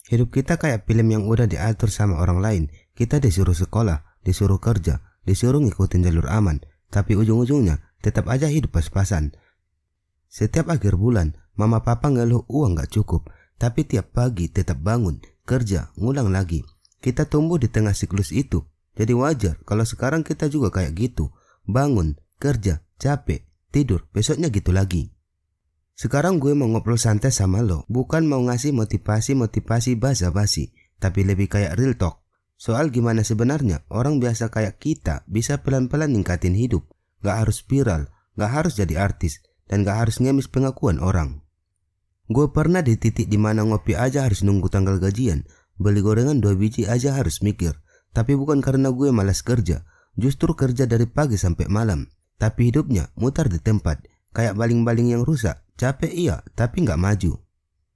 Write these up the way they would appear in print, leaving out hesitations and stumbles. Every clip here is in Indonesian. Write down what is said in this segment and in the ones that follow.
Hidup kita kayak film yang udah diatur sama orang lain. Kita disuruh sekolah, disuruh kerja, disuruh ngikutin jalur aman, tapi ujung-ujungnya tetap aja hidup pas-pasan. Setiap akhir bulan, mama papa ngeluh uang gak cukup, tapi tiap pagi tetap bangun, kerja, ngulang lagi. Kita tumbuh di tengah siklus itu, jadi wajar kalau sekarang kita juga kayak gitu. Bangun, kerja, capek, tidur, besoknya gitu lagi. Sekarang gue mau ngobrol santai sama lo, bukan mau ngasih motivasi basa-basi, tapi lebih kayak real talk. Soal gimana sebenarnya orang biasa kayak kita bisa pelan-pelan ningkatin hidup. Gak harus viral, gak harus jadi artis, dan gak harus ngemis pengakuan orang. Gue pernah di titik dimana ngopi aja harus nunggu tanggal gajian, beli gorengan 2 biji aja harus mikir. Tapi bukan karena gue malas kerja, justru kerja dari pagi sampai malam. Tapi hidupnya mutar di tempat, kayak baling-baling yang rusak. Capek iya, tapi nggak maju.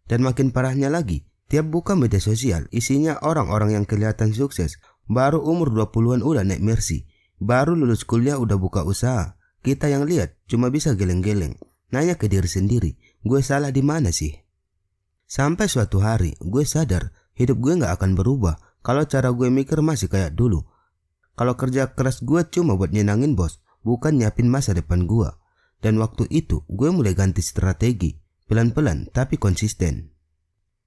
Dan makin parahnya lagi, tiap buka media sosial isinya orang-orang yang kelihatan sukses. Baru umur 20-an udah naik Mercy, baru lulus kuliah udah buka usaha. Kita yang lihat cuma bisa geleng-geleng, nanya ke diri sendiri, gue salah di mana sih? Sampai suatu hari gue sadar hidup gue nggak akan berubah kalau cara gue mikir masih kayak dulu. Kalau kerja keras gue cuma buat nyenangin bos, bukan nyiapin masa depan gue. Dan waktu itu gue mulai ganti strategi, pelan-pelan tapi konsisten.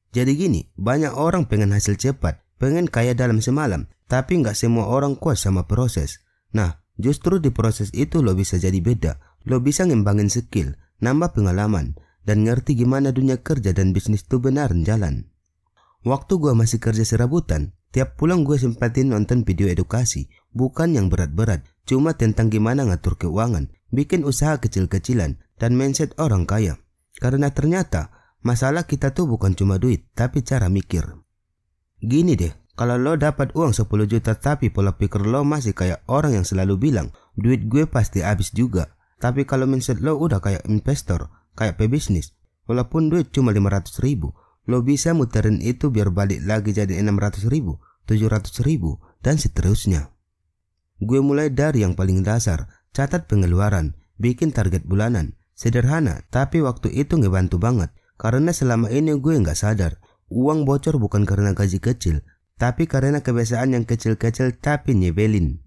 Jadi gini, banyak orang pengen hasil cepat, pengen kaya dalam semalam, tapi nggak semua orang kuat sama proses. Nah, justru di proses itu lo bisa jadi beda. Lo bisa ngembangin skill, nambah pengalaman, dan ngerti gimana dunia kerja dan bisnis itu beneran jalan. Waktu gue masih kerja serabutan, tiap pulang gue sempatin nonton video edukasi, bukan yang berat-berat, cuma tentang gimana ngatur keuangan, bikin usaha kecil-kecilan, dan mindset orang kaya. Karena ternyata masalah kita tuh bukan cuma duit, tapi cara mikir. Gini deh, kalau lo dapat uang 10 juta tapi pola pikir lo masih kayak orang yang selalu bilang, duit gue pasti habis juga. Tapi kalau mindset lo udah kayak investor, kayak pebisnis, walaupun duit cuma 500 ribu, lo bisa muterin itu biar balik lagi jadi 600 ribu, 700 ribu, dan seterusnya. Gue mulai dari yang paling dasar, catat pengeluaran, bikin target bulanan. Sederhana, tapi waktu itu ngebantu banget. Karena selama ini gue nggak sadar, uang bocor bukan karena gaji kecil, tapi karena kebiasaan yang kecil-kecil tapi nyebelin.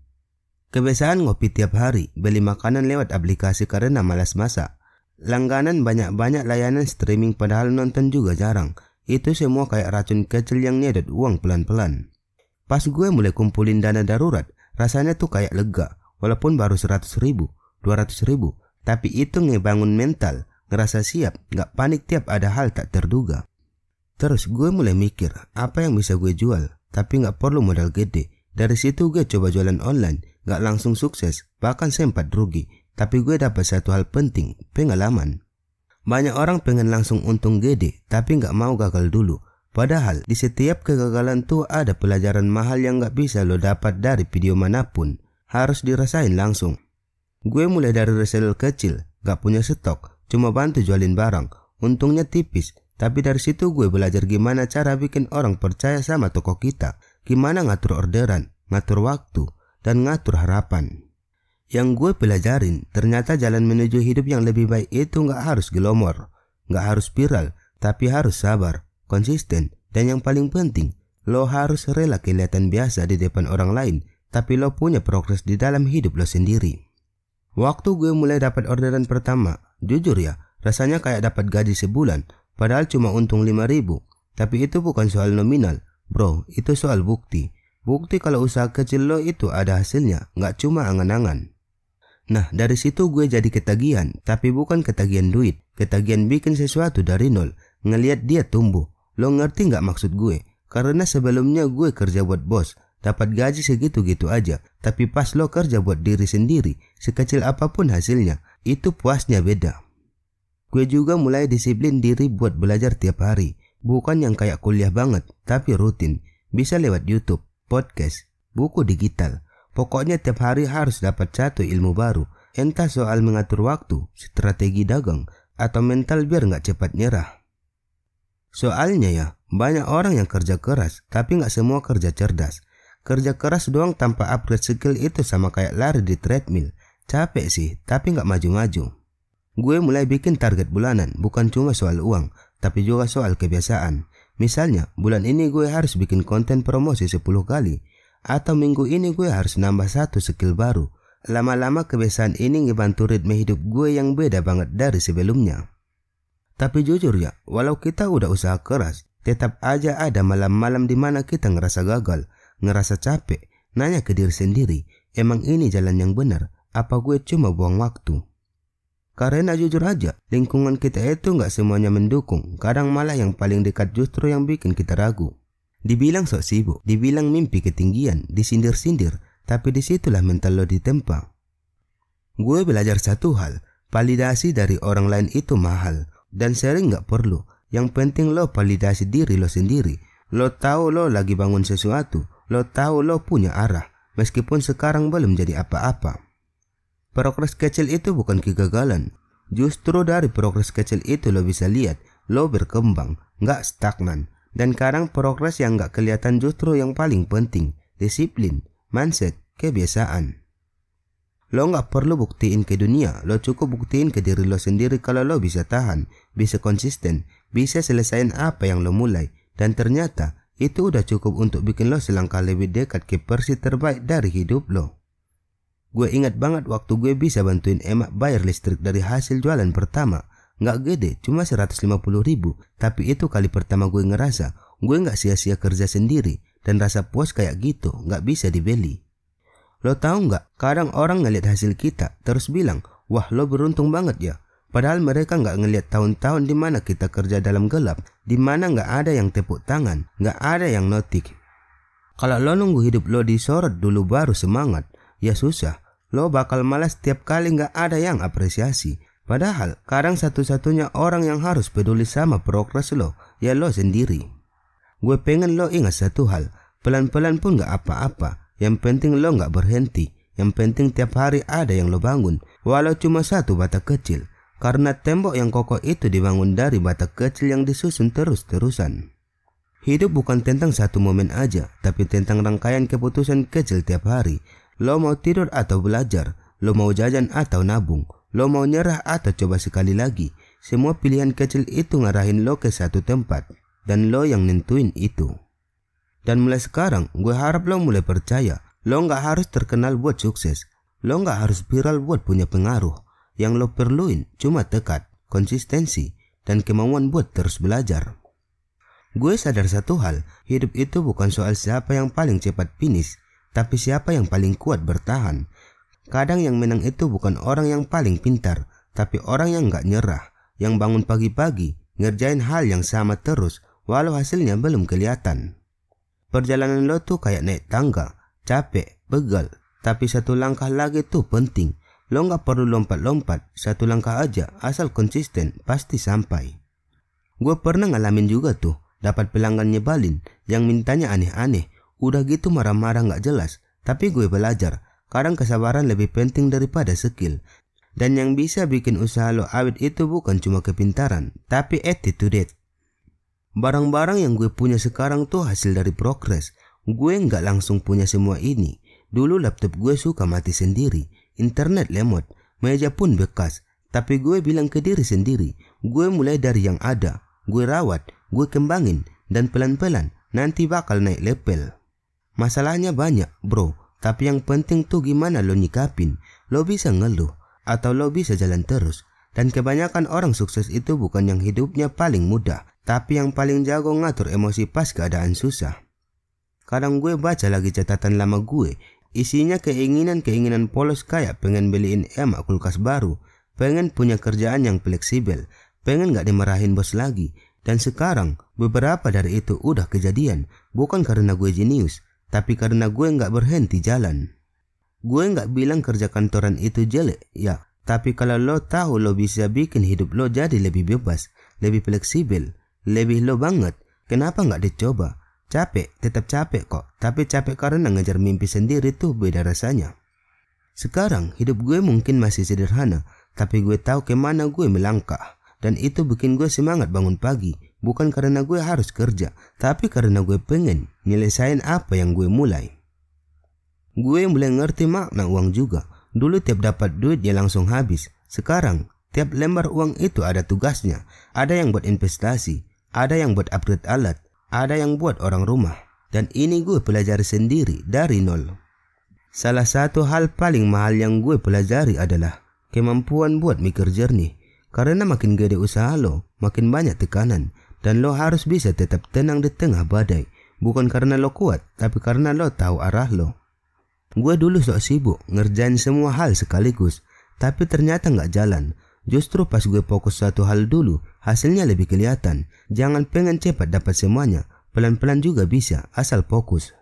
Kebiasaan ngopi tiap hari, beli makanan lewat aplikasi karena malas masak. Langganan banyak-banyak layanan streaming padahal nonton juga jarang. Itu semua kayak racun kecil yang nyedot uang pelan-pelan. Pas gue mulai kumpulin dana darurat, rasanya tuh kayak lega. Walaupun baru 100 ribu, 200 ribu, tapi itu ngebangun mental, ngerasa siap, gak panik tiap ada hal tak terduga. Terus gue mulai mikir, apa yang bisa gue jual, tapi gak perlu modal gede. Dari situ gue coba jualan online, gak langsung sukses, bahkan sempat rugi. Tapi gue dapat satu hal penting, pengalaman. Banyak orang pengen langsung untung gede, tapi gak mau gagal dulu. Padahal di setiap kegagalan tuh ada pelajaran mahal yang gak bisa lo dapat dari video manapun. Harus dirasain langsung. Gue mulai dari reseller kecil, gak punya stok, cuma bantu jualin barang. Untungnya tipis, tapi dari situ gue belajar gimana cara bikin orang percaya sama toko kita, gimana ngatur orderan, ngatur waktu, dan ngatur harapan. Yang gue pelajarin, ternyata jalan menuju hidup yang lebih baik itu gak harus gelomor, gak harus viral, tapi harus sabar, konsisten, dan yang paling penting, lo harus rela kelihatan biasa di depan orang lain, tapi lo punya progres di dalam hidup lo sendiri. Waktu gue mulai dapat orderan pertama, jujur ya, rasanya kayak dapat gaji sebulan, padahal cuma untung 5 ribu. Tapi itu bukan soal nominal, bro, itu soal bukti. Bukti kalau usaha kecil lo itu ada hasilnya, gak cuma angan-angan. Nah, dari situ gue jadi ketagihan, tapi bukan ketagihan duit, ketagihan bikin sesuatu dari nol, ngelihat dia tumbuh. Lo ngerti gak maksud gue? Karena sebelumnya gue kerja buat bos, dapat gaji segitu-gitu aja, tapi pas lo kerja buat diri sendiri, sekecil apapun hasilnya, itu puasnya beda. Gue juga mulai disiplin diri buat belajar tiap hari, bukan yang kayak kuliah banget, tapi rutin, bisa lewat YouTube, podcast, buku digital. Pokoknya tiap hari harus dapat satu ilmu baru, entah soal mengatur waktu, strategi dagang, atau mental biar gak cepat nyerah. Soalnya ya, banyak orang yang kerja keras, tapi gak semua kerja cerdas. Kerja keras doang tanpa upgrade skill itu sama kayak lari di treadmill. Capek sih, tapi gak maju-maju. Gue mulai bikin target bulanan, bukan cuma soal uang, tapi juga soal kebiasaan. Misalnya, bulan ini gue harus bikin konten promosi 10 kali. Atau minggu ini gue harus nambah 1 skill baru. Lama-lama kebiasaan ini ngebantu ritme hidup gue yang beda banget dari sebelumnya. Tapi jujur ya, walau kita udah usaha keras, tetap aja ada malam-malam dimana kita ngerasa gagal, ngerasa capek, nanya ke diri sendiri, emang ini jalan yang benar? Apa gue cuma buang waktu? Karena jujur aja, lingkungan kita itu gak semuanya mendukung. Kadang malah yang paling dekat justru yang bikin kita ragu. Dibilang sok sibuk, dibilang mimpi ketinggian, disindir-sindir, tapi disitulah mental lo ditempa. Gue belajar satu hal, validasi dari orang lain itu mahal, dan sering gak perlu. Yang penting lo validasi diri lo sendiri. Lo tahu lo lagi bangun sesuatu, lo tahu lo punya arah, meskipun sekarang belum jadi apa-apa. Progres kecil itu bukan kegagalan. Justru dari progres kecil itu lo bisa lihat, lo berkembang, gak stagnan. Dan kadang progres yang gak kelihatan justru yang paling penting, disiplin, mindset, kebiasaan. Lo gak perlu buktiin ke dunia, lo cukup buktiin ke diri lo sendiri kalau lo bisa tahan, bisa konsisten, bisa selesaiin apa yang lo mulai. Dan ternyata itu udah cukup untuk bikin lo selangkah lebih dekat ke versi terbaik dari hidup lo. Gue ingat banget waktu gue bisa bantuin emak bayar listrik dari hasil jualan pertama. Nggak gede, cuma 150.000. Tapi itu kali pertama gue ngerasa gue nggak sia-sia kerja sendiri. Dan rasa puas kayak gitu nggak bisa dibeli. Lo tahu nggak, kadang orang ngeliat hasil kita terus bilang, wah lo beruntung banget ya. Padahal mereka nggak ngeliat tahun-tahun dimana kita kerja dalam gelap, dimana nggak ada yang tepuk tangan, nggak ada yang notik. Kalau lo nunggu hidup lo disorot dulu baru semangat, ya susah. Lo bakal malas setiap kali nggak ada yang apresiasi. Padahal kadang satu-satunya orang yang harus peduli sama progres lo, ya lo sendiri. Gue pengen lo ingat satu hal, pelan-pelan pun gak apa-apa. Yang penting lo gak berhenti. Yang penting tiap hari ada yang lo bangun, walau cuma satu bata kecil. Karena tembok yang kokoh itu dibangun dari bata kecil yang disusun terus-terusan. Hidup bukan tentang satu momen aja, tapi tentang rangkaian keputusan kecil tiap hari. Lo mau tidur atau belajar, lo mau jajan atau nabung, lo mau nyerah atau coba sekali lagi. Semua pilihan kecil itu ngarahin lo ke satu tempat. Dan lo yang nentuin itu. Dan mulai sekarang gue harap lo mulai percaya. Lo gak harus terkenal buat sukses. Lo gak harus viral buat punya pengaruh. Yang lo perluin cuma tekad, konsistensi, dan kemauan buat terus belajar. Gue sadar satu hal, hidup itu bukan soal siapa yang paling cepat finish, tapi siapa yang paling kuat bertahan. Kadang yang menang itu bukan orang yang paling pintar, tapi orang yang gak nyerah, yang bangun pagi-pagi, ngerjain hal yang sama terus, walau hasilnya belum kelihatan. Perjalanan lo tuh kayak naik tangga, capek, begal, tapi satu langkah lagi tuh penting. Lo gak perlu lompat-lompat, satu langkah aja, asal konsisten, pasti sampai. Gue pernah ngalamin juga tuh, dapat pelanggan nyebalin, yang mintanya aneh-aneh, udah gitu marah-marah gak jelas, tapi gue belajar, kadang kesabaran lebih penting daripada skill. Dan yang bisa bikin usaha lo awet itu bukan cuma kepintaran, tapi attitude. Barang-barang yang gue punya sekarang tuh hasil dari progres. Gue nggak langsung punya semua ini. Dulu laptop gue suka mati sendiri, internet lemot, meja pun bekas. Tapi gue bilang ke diri sendiri, gue mulai dari yang ada, gue rawat, gue kembangin, dan pelan-pelan nanti bakal naik level. Masalahnya banyak bro, tapi yang penting tuh gimana lo nyikapin. Lo bisa ngeluh, atau lo bisa jalan terus. Dan kebanyakan orang sukses itu bukan yang hidupnya paling mudah, tapi yang paling jago ngatur emosi pas keadaan susah. Kadang gue baca lagi catatan lama gue, isinya keinginan-keinginan polos kayak pengen beliin emak kulkas baru, pengen punya kerjaan yang fleksibel, pengen gak dimarahin bos lagi. Dan sekarang beberapa dari itu udah kejadian, bukan karena gue jenius, tapi karena gue gak berhenti jalan. Gue gak bilang kerja kantoran itu jelek, ya. Tapi kalau lo tahu lo bisa bikin hidup lo jadi lebih bebas, lebih fleksibel, lebih lo banget, kenapa gak dicoba? Capek, tetap capek kok. Tapi capek karena ngejar mimpi sendiri tuh beda rasanya. Sekarang hidup gue mungkin masih sederhana, tapi gue tahu kemana gue melangkah. Dan itu bikin gue semangat bangun pagi. Bukan karena gue harus kerja, tapi karena gue pengen nyelesain apa yang gue mulai. Gue mulai ngerti makna uang juga. Dulu tiap dapat duit ya langsung habis. Sekarang tiap lembar uang itu ada tugasnya. Ada yang buat investasi, ada yang buat upgrade alat, ada yang buat orang rumah. Dan ini gue pelajari sendiri dari nol. Salah satu hal paling mahal yang gue pelajari adalah kemampuan buat mikir jernih. Karena makin gede usaha lo, makin banyak tekanan. Dan lo harus bisa tetap tenang di tengah badai. Bukan karena lo kuat, tapi karena lo tahu arah lo. Gue dulu sok sibuk ngerjain semua hal sekaligus, tapi ternyata nggak jalan. Justru pas gue fokus satu hal dulu, hasilnya lebih kelihatan. Jangan pengen cepat dapat semuanya, pelan-pelan juga bisa, asal fokus.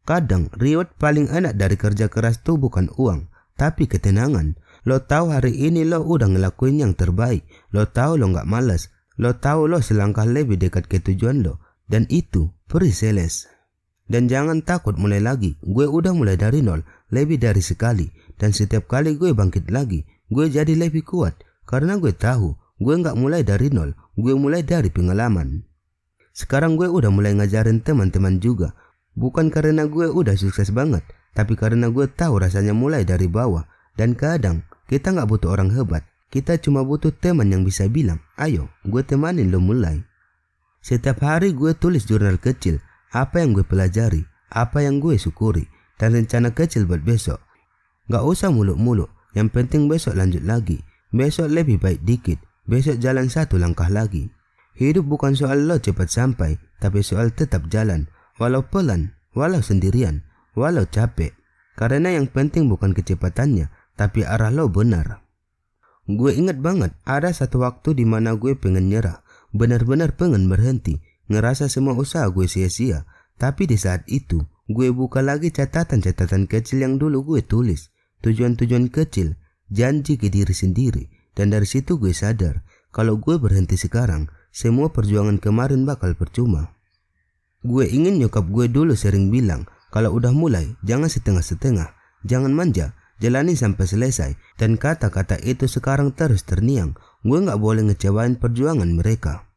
Kadang reward paling enak dari kerja keras tuh bukan uang, tapi ketenangan. Lo tahu hari ini lo udah ngelakuin yang terbaik. Lo tahu lo nggak malas. Lo tahu lo selangkah lebih dekat ke tujuan lo. Dan itu pre-sales. Dan jangan takut mulai lagi. Gue udah mulai dari nol, lebih dari sekali. Dan setiap kali gue bangkit lagi, gue jadi lebih kuat. Karena gue tahu, gue nggak mulai dari nol. Gue mulai dari pengalaman. Sekarang gue udah mulai ngajarin teman-teman juga. Bukan karena gue udah sukses banget, tapi karena gue tahu rasanya mulai dari bawah. Dan kadang kita nggak butuh orang hebat, kita cuma butuh teman yang bisa bilang, ayo gue temanin lo mulai. Setiap hari gue tulis jurnal kecil, apa yang gue pelajari, apa yang gue syukuri, dan rencana kecil buat besok. Gak usah muluk-muluk, yang penting besok lanjut lagi, besok lebih baik dikit, besok jalan satu langkah lagi. Hidup bukan soal lo cepat sampai, tapi soal tetap jalan. Walau pelan, walau sendirian, walau capek. Karena yang penting bukan kecepatannya, tapi arah lo benar. Gue ingat banget ada satu waktu di mana gue pengen nyerah. Benar-benar pengen berhenti. Ngerasa semua usaha gue sia-sia. Tapi di saat itu, gue buka lagi catatan-catatan kecil yang dulu gue tulis. Tujuan-tujuan kecil, janji ke diri sendiri. Dan dari situ gue sadar, kalau gue berhenti sekarang, semua perjuangan kemarin bakal percuma. Gue ingin nyokap gue dulu sering bilang, kalau udah mulai, jangan setengah-setengah, jangan manja, jalani sampai selesai. Dan kata-kata itu sekarang terus terngiang, gue gak boleh ngecewain perjuangan mereka.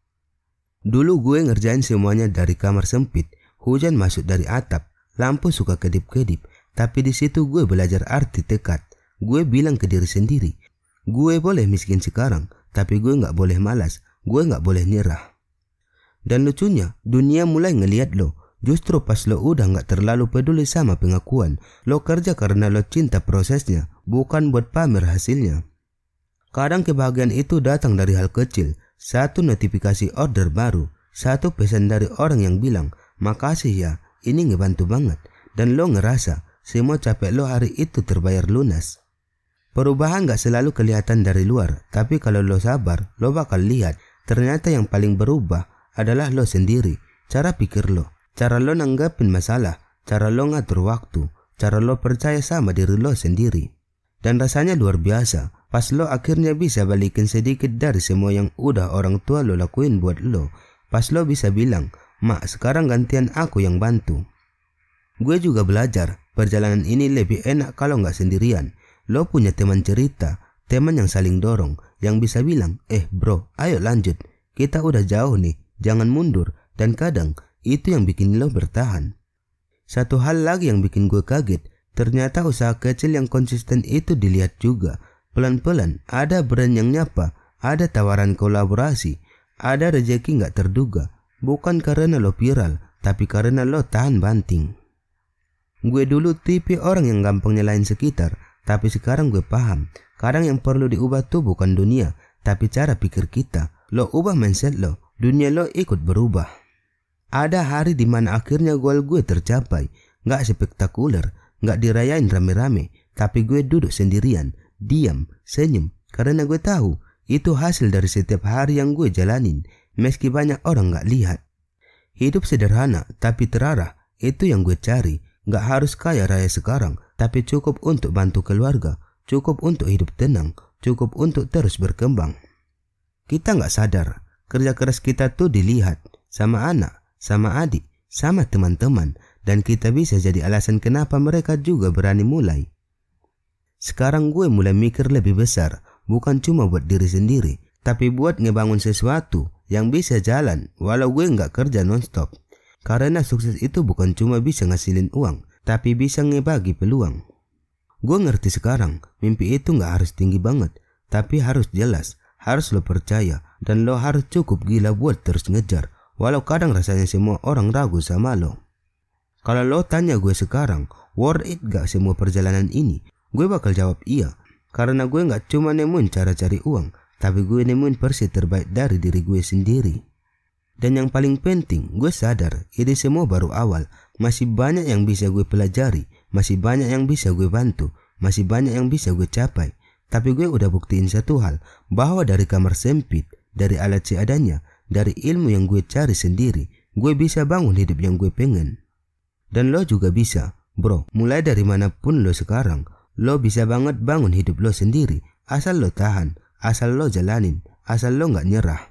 Dulu gue ngerjain semuanya dari kamar sempit, hujan masuk dari atap, lampu suka kedip-kedip. Tapi di situ gue belajar arti tekad. Gue bilang ke diri sendiri, gue boleh miskin sekarang, tapi gue gak boleh malas, gue gak boleh nyerah. Dan lucunya, dunia mulai ngeliat lo. Justru pas lo udah gak terlalu peduli sama pengakuan. Lo kerja karena lo cinta prosesnya, bukan buat pamer hasilnya. Kadang kebahagiaan itu datang dari hal kecil. Satu notifikasi order baru, satu pesan dari orang yang bilang, makasih ya, ini ngebantu banget. Dan lo ngerasa, semua capek lo hari itu terbayar lunas. Perubahan gak selalu kelihatan dari luar, tapi kalau lo sabar, lo bakal lihat. Ternyata yang paling berubah adalah lo sendiri, cara pikir lo, cara lo nanggapin masalah, cara lo ngatur waktu, cara lo percaya sama diri lo sendiri. Dan rasanya luar biasa, pas lo akhirnya bisa balikin sedikit dari semua yang udah orang tua lo lakuin buat lo. Pas lo bisa bilang, mak sekarang gantian aku yang bantu. Gue juga belajar, perjalanan ini lebih enak kalau gak sendirian. Lo punya teman cerita, teman yang saling dorong, yang bisa bilang, bro, ayo lanjut, kita udah jauh nih. Jangan mundur, dan kadang itu yang bikin lo bertahan. Satu hal lagi yang bikin gue kaget, ternyata usaha kecil yang konsisten itu dilihat juga. Pelan-pelan ada brand yang nyapa, ada tawaran kolaborasi, ada rezeki gak terduga. Bukan karena lo viral, tapi karena lo tahan banting. Gue dulu tipe orang yang gampang nyalain sekitar, tapi sekarang gue paham, kadang yang perlu diubah tuh bukan dunia, tapi cara pikir kita. Lo ubah mindset lo, dunia lo ikut berubah. Ada hari dimana akhirnya goal gue tercapai. Gak spektakuler, gak dirayain rame-rame, tapi gue duduk sendirian, diam, senyum. Karena gue tahu, itu hasil dari setiap hari yang gue jalanin, meski banyak orang gak lihat. Hidup sederhana, tapi terarah, itu yang gue cari. Gak harus kaya raya sekarang, tapi cukup untuk bantu keluarga, cukup untuk hidup tenang, cukup untuk terus berkembang. Kita gak sadar, kerja keras kita tuh dilihat sama anak, sama adik, sama teman-teman, dan kita bisa jadi alasan kenapa mereka juga berani mulai. Sekarang gue mulai mikir lebih besar, bukan cuma buat diri sendiri, tapi buat ngebangun sesuatu yang bisa jalan walau gue gak kerja nonstop. Karena sukses itu bukan cuma bisa ngasilin uang, tapi bisa ngebagi peluang. Gue ngerti sekarang, mimpi itu gak harus tinggi banget, tapi harus jelas. Harus lo percaya, dan lo harus cukup gila buat terus ngejar. walau kadang rasanya semua orang ragu sama lo. Kalau lo tanya gue sekarang, worth it gak semua perjalanan ini? Gue bakal jawab iya, karena gue gak cuma nemuin cara cari uang, tapi gue nemuin versi terbaik dari diri gue sendiri. Dan yang paling penting, gue sadar ini semua baru awal. Masih banyak yang bisa gue pelajari, masih banyak yang bisa gue bantu, masih banyak yang bisa gue capai. Tapi gue udah buktiin satu hal, bahwa dari kamar sempit, dari alat seadanya, dari ilmu yang gue cari sendiri, gue bisa bangun hidup yang gue pengen. Dan lo juga bisa, bro. Mulai dari manapun lo sekarang, lo bisa banget bangun hidup lo sendiri. Asal lo tahan, asal lo jalanin, asal lo gak nyerah.